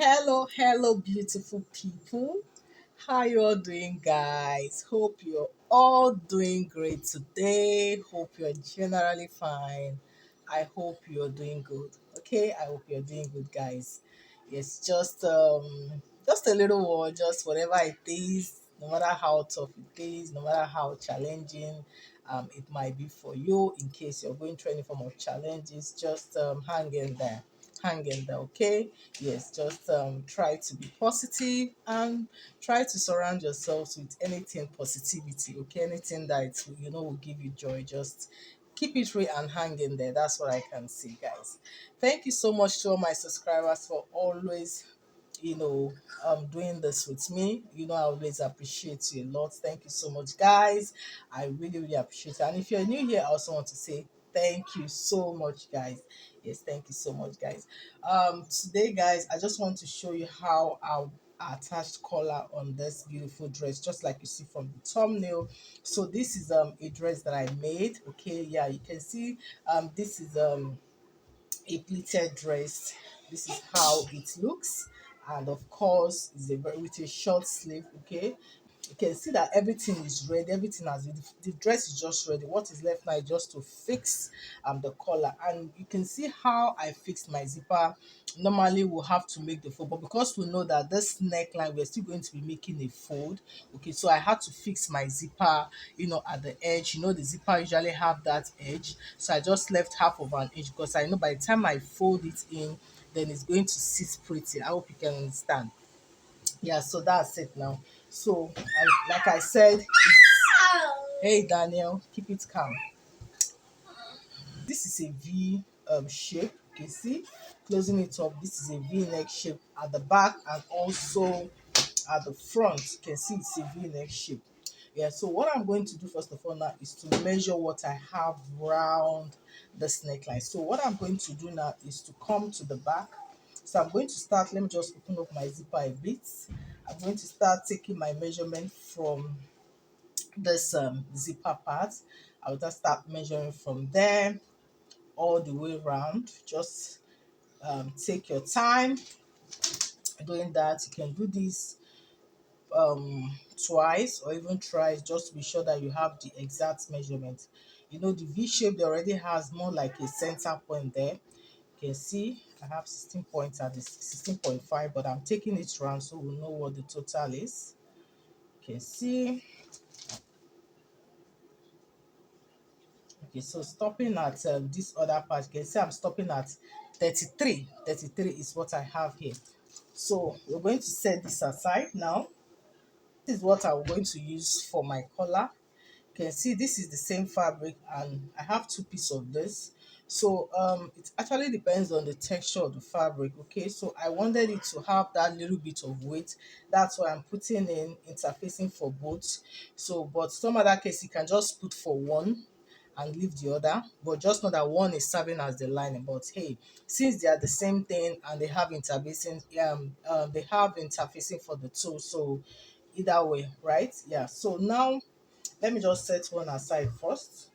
Hello, beautiful people. How you all doing, guys? Hope you're all doing great today. Hope you're generally fine. I hope you're doing good. Okay, I hope you're doing good, guys. It's just a little war, just whatever it is, no matter how tough it is, no matter how challenging it might be for you. In case you're going through any form of challenges, just hang in there, okay? Yes, just try to be positive and try to surround yourselves with anything positivity, okay? Anything that will give you joy. Just keep it real and hang in there. That's what I can see, guys. Thank you so much to all my subscribers for always doing this with me. I always appreciate you a lot. Thank you so much, guys. I really appreciate it. And if you're new here, I also want to say thank you so much, guys. Yes, thank you so much, guys. Today, guys, I just want to show you how I'll attached collar on this beautiful dress, just like you see from the thumbnail. So this is a dress that I made. Okay, yeah, you can see this is a pleated dress. This is how it looks, and of course it's a very with a short sleeve. Okay, you can see that everything is ready, everything has the dress is just ready. What is left now is just to fix the collar, and you can see how I fixed my zipper. Normally we'll have to make the fold, but because we know that this neckline we're still going to be making a fold, okay, so I had to fix my zipper at the edge. The zipper usually have that edge, so I just left half of an inch because I know by the time I fold it in, then it's going to sit pretty. I hope you can understand. Yeah, so that's it now. So like I said, hey Daniel, keep it calm. This is a V shape. You can see, closing it up, this is a V neck shape at the back and also at the front. You can see it's a V neck shape. Yeah, so what I'm going to do first of all now is to measure what I have round this neckline. So what I'm going to do now is to come to the back. So I'm going to start, let me just open up my zipper a bit. I'm going to start taking my measurement from this zipper part. I'll just start measuring from there all the way around. Just take your time doing that. You can do this twice or even thrice, just to be sure that you have the exact measurement. The V shape already has more like a center point there. You can see I have 16 points at the 16.5, but I'm taking it round so we'll know what the total is. You can see. Okay, so stopping at this other part, you can see I'm stopping at 33. 33 is what I have here. So we're going to set this aside now. This is what I'm going to use for my collar. You can see this is the same fabric and I have two pieces of this. So it actually depends on the texture of the fabric. Okay, so I wanted it to have that little bit of weight. That's why I'm putting in interfacing for both. So but some other case you can just put for one and leave the other, but just know that one is serving as the lining. But hey, since they are the same thing and they have interfacing for the two, so either way, right? Yeah, so now let me just set one aside first.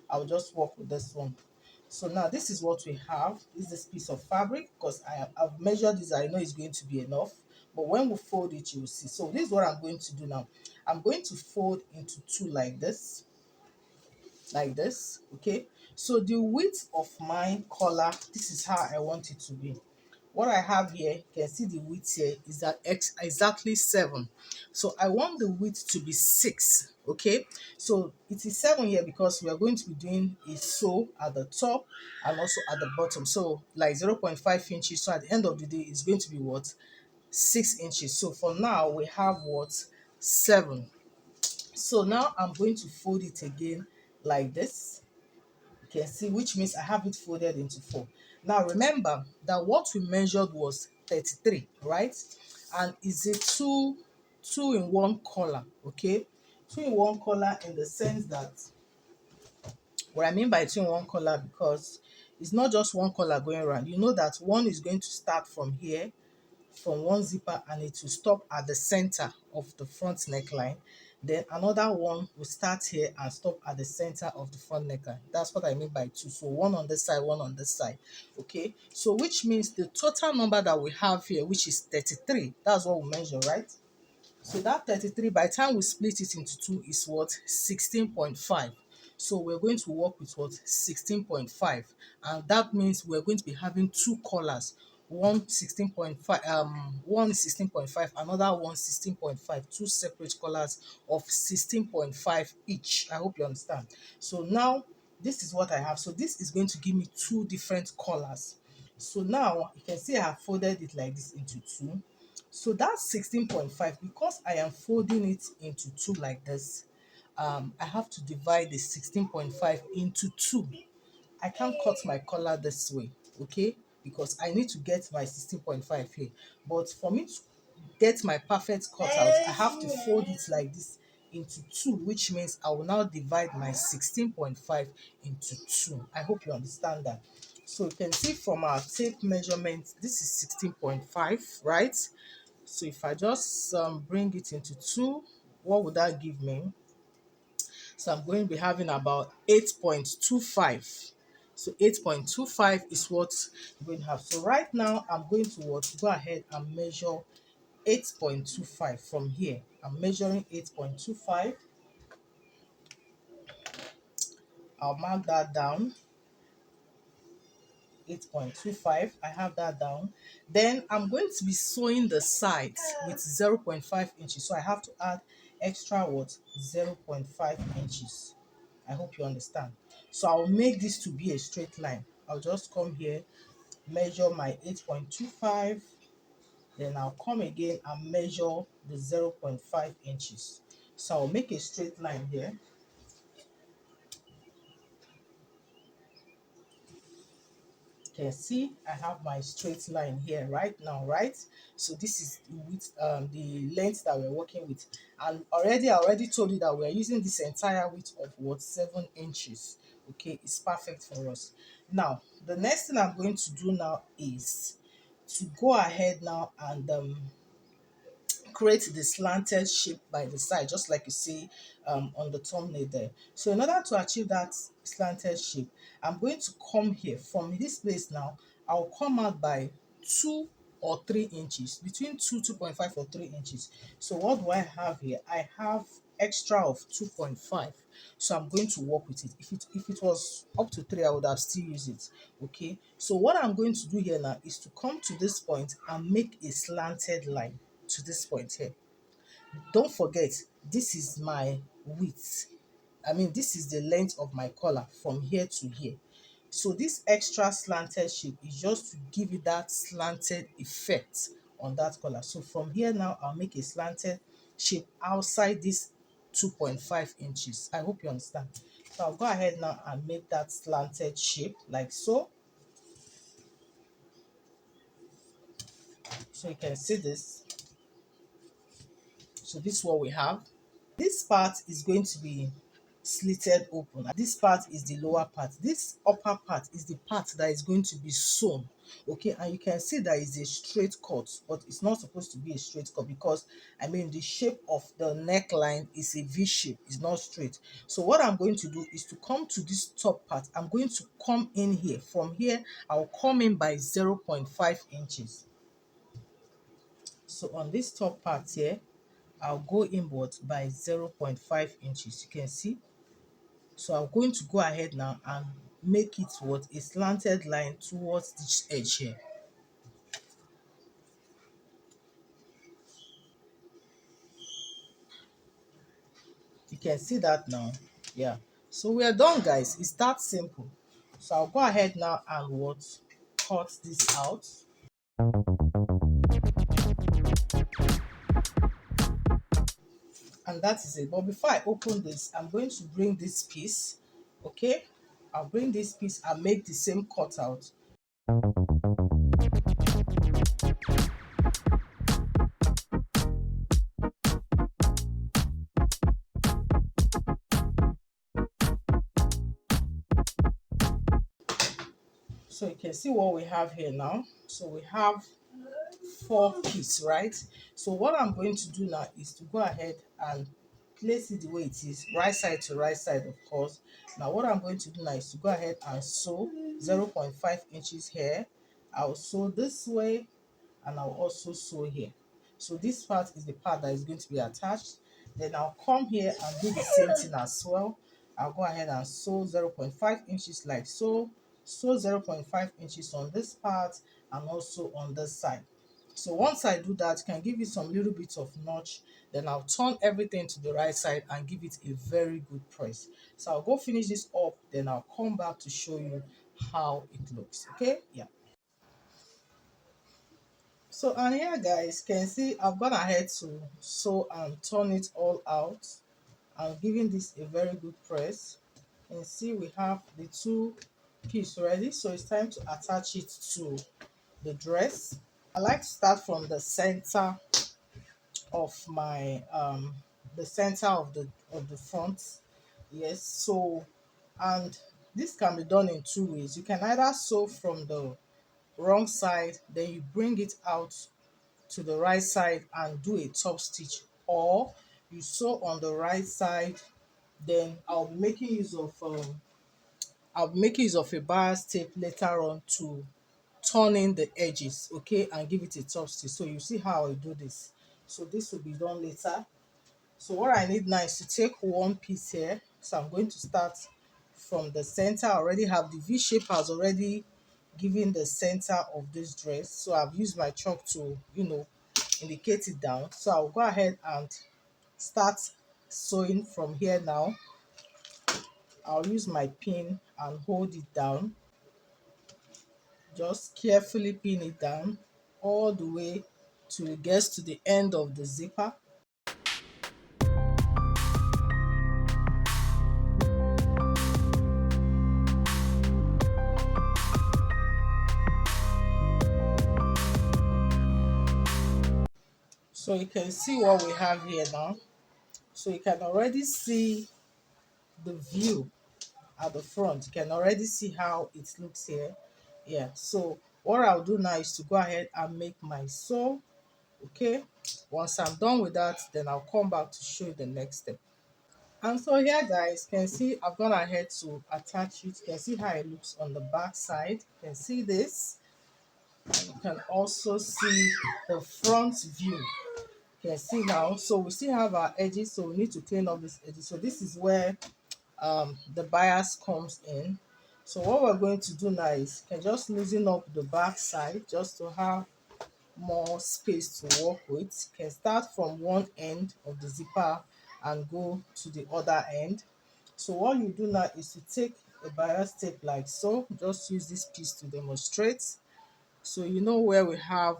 I'll just work with this one. So now this is what we have. This is this piece of fabric because I've measured this. I know it's going to be enough, but when we fold it, you'll see. So this is what I'm going to do now. I'm going to fold into two like this, okay? So the width of my collar, this is how I want it to be. What I have here, you can see the width here is that exactly 7. So I want the width to be 6, okay? So it is 7 here because we are going to be doing a sew at the top and also at the bottom. So like 0.5 inches. So at the end of the day, it's going to be what? 6 inches. So for now, we have what? 7. So now I'm going to fold it again like this. You can see, which means I have it folded into 4. Now remember that what we measured was 33, right? And it's a two in one collar, okay? Two in one collar in the sense that, what I mean by two in one collar, because it's not just one collar going around. You know that one is going to start from here, from one zipper, and it will stop at the center of the front neckline. then another one will start here and stop at the center of the front neckline. That's what I mean by two. So one on this side, one on this side. Okay, so which means the total number that we have here, which is 33, that's what we measure, right? So that 33, by the time we split it into two, is what? 16.5. So we're going to work with what? 16.5. And that means we're going to be having two colors. One 16.5, one is 16.5, another one 16.5, two separate colors of 16.5 each. I hope you understand. So now this is what I have. So this is going to give me two different colors. So now you can see I have folded it like this into two. So that's 16.5. Because I am folding it into two like this, I have to divide the 16.5 into two. I can't cut my collar this way, okay? Because I need to get my 16.5 here. But for me to get my perfect cutout, I have to fold it like this into two, which means I will now divide my 16.5 into two. I hope you understand that. So you can see from our tape measurement, this is 16.5, right? So if I just bring it into two, what would that give me? So I'm going to be having about 8.25. So 8.25 is what I'm going to have. So right now I'm going to what? Go ahead and measure 8.25 from here. I'm measuring 8.25. I'll mark that down. 8.25. I have that down. Then I'm going to be sewing the sides with 0.5 inches. So I have to add extra what? 0.5 inches. I hope you understand. So I'll make this to be a straight line. I'll just come here, measure my 8.25, then I'll come again and measure the 0.5 inches. So I'll make a straight line here. Can see I have my straight line here right now, right? So this is with the length that we're working with, and I already told you that we're using this entire width of what? 7 inches. Okay, it's perfect for us. Now the next thing I'm going to do now is to go ahead now and create the slanted shape by the side, just like you see on the thumbnail there. So in order to achieve that slanted shape, I'm going to come here from this place now. I'll come out by 2 or 3 inches, between 2.5 or 3 inches. So what do I have here? I have extra of 2.5. So I'm going to work with it. If it was up to 3, I would have still used it. Okay, so what I'm going to do here now is to come to this point and make a slanted line to this point here. Don't forget, this is my width. I mean, this is the length of my collar from here to here. So this extra slanted shape is just to give it that slanted effect on that collar. So from here now, I'll make a slanted shape outside this 2.5 inches. I hope you understand. So I'll go ahead now and make that slanted shape like so. So you can see this. So this is what we have. This part is going to be slitted open. This part is the lower part. This upper part is the part that is going to be sewn. Okay, and you can see that is a straight cut, but it's not supposed to be a straight cut because I mean the shape of the neckline is a V shape, it's not straight. So what I'm going to do is to come to this top part. I'm going to come in here. From here, I'll come in by 0.5 inches. So on this top part here, I'll go inward by 0.5 inches. You can see. So I'm going to go ahead now and make it what? A slanted line towards this edge here. You can see that now. Yeah. So we are done, guys. It's that simple. So I'll go ahead now and what? Cut this out. And that is it. But before I open this, I'm going to bring this piece. Okay, I'll bring this piece and make the same cutout. So you can see what we have here now. So we have 4 pieces, right? So what I'm going to do now is to go ahead and place it the way it is, right side to right side, of course. Now what I'm going to do now is to go ahead and sew 0.5 inches here. I'll sew this way, and I'll also sew here. So this part is the part that is going to be attached. Then I'll come here and do the same thing as well. I'll go ahead and sew 0.5 inches like so. Sew 0.5 inches on this part and also on this side. So once I do that, you can give it some little bit of notch. Then I'll turn everything to the right side and give it a very good press. So I'll go finish this up, then I'll come back to show you how it looks. Okay, yeah. So and here guys, can see I've gone ahead to sew and turn it all out. I'm giving this a very good press. And see we have the two pieces ready, so it's time to attach it to the dress. I like to start from the center of my the center of the front. Yes, so and this can be done in two ways. You can either sew from the wrong side, then you bring it out to the right side and do a top stitch, or you sew on the right side. Then I'll be making use of a bias tape later on to turn in the edges, okay, and give it a top stitch. So you see how I do this. So this will be done later. So what I need now is to take one piece here. So I'm going to start from the center. I already have the V shape has already given the center of this dress. So I've used my chalk to, indicate it down. So I'll go ahead and start sewing from here now. I'll use my pin and hold it down. Just carefully pin it down all the way till it gets to the end of the zipper. So you can see what we have here now. So you can already see the view at the front. You can already see how it looks here. Yeah, so what I'll do now is to go ahead and make my sew. Okay, once I'm done with that, then I'll come back to show you the next step. And so here guys, can see I've gone ahead to attach it. You can see how it looks on the back side. You can see this, and you can also see the front view. You can see now, so we still have our edges, so we need to clean up this edges. So this is where the bias comes in. So what we're going to do now is can just loosen up the back side just to have more space to work with. You can start from one end of the zipper and go to the other end. So what you do now is to take a bias tape like so. Just use this piece to demonstrate. So you know where we have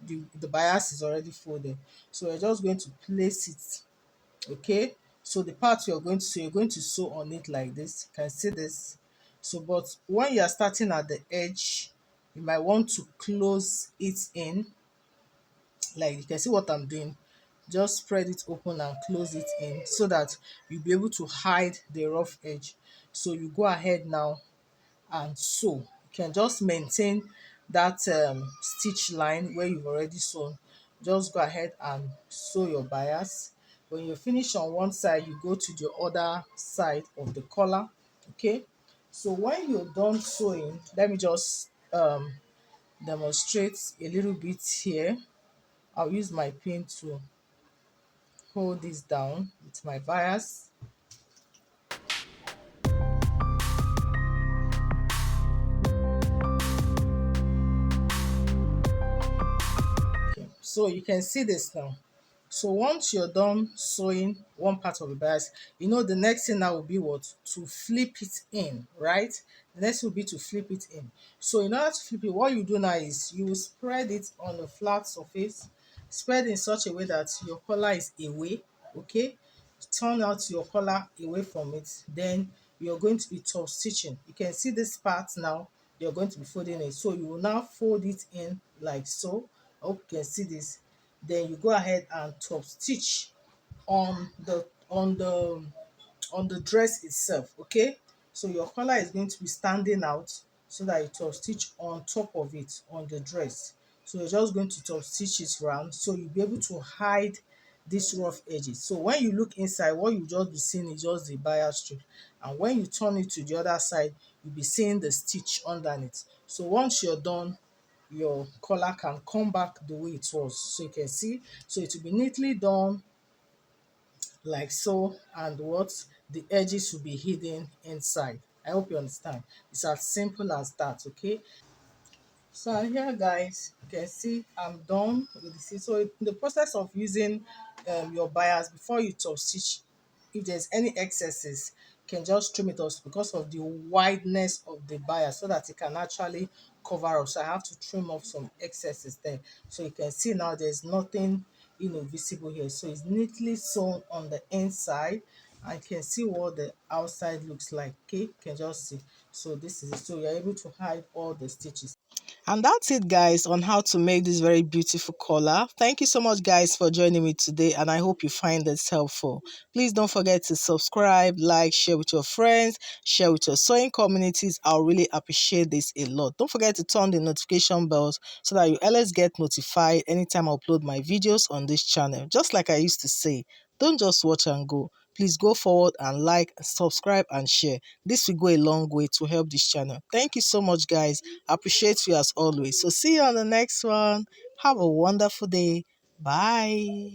the bias is already folded. So we're just going to place it. Okay, so the part you're going to sew on it like this. You can see this. So but when you are starting at the edge, you might want to close it in. Like you can see what I'm doing, just spread it open and close it in so that you'll be able to hide the rough edge. So you go ahead now and sew. You can just maintain that stitch line where you've already sewn. Just go ahead and sew your bias. When you finish on one side, you go to the other side of the collar. Okay, so when you're done sewing, let me just demonstrate a little bit here. I'll use my pin to hold this down with my bias. Okay, so you can see this now. So once you're done sewing one part of the bias, the next thing now will be what? To flip it in, right? The next will be to flip it in. So in order to flip it, what you do now is you will spread it on a flat surface, spread in such a way that your collar is away, okay? Turn out your collar away from it. Then you're going to be top stitching. You can see this part now, you're going to be folding it. So you will now fold it in like so. I hope you can see this. Then you go ahead and top stitch on the dress itself. Okay, so your collar is going to be standing out so that you top stitch on top of it on the dress. So you're just going to top stitch it round so you'll be able to hide these rough edges. So when you look inside, what you just be seeing is just the bias strip, and when you turn it to the other side, you'll be seeing the stitch underneath. So once you're done, your collar can come back the way it was. So you can see, so it will be neatly done like so, and what, the edges will be hidden inside. I hope you understand. It's as simple as that. Okay, so here guys, you can see I'm done with this. So in the process of using your bias, before you top stitch, if there's any excesses, you can just trim it off because of the wideness of the bias, so that it can actually cover up. So I have to trim off some excesses there. So you can see now there's nothing visible here. So it's neatly sewn on the inside. I can see what the outside looks like. Okay, you can just see. So this is it. So you're able to hide all the stitches. And that's it, guys, on how to make this very beautiful collar. Thank you so much, guys, for joining me today, and I hope you find this helpful. Please don't forget to subscribe, like, share with your friends, share with your sewing communities. I'll really appreciate this a lot. Don't forget to turn the notification bells so that you always get notified anytime I upload my videos on this channel. Just like I used to say, don't just watch and go. Please go forward and like, subscribe, and share. This will go a long way to help this channel. Thank you so much, guys. I appreciate you as always. So see you on the next one. Have a wonderful day. Bye.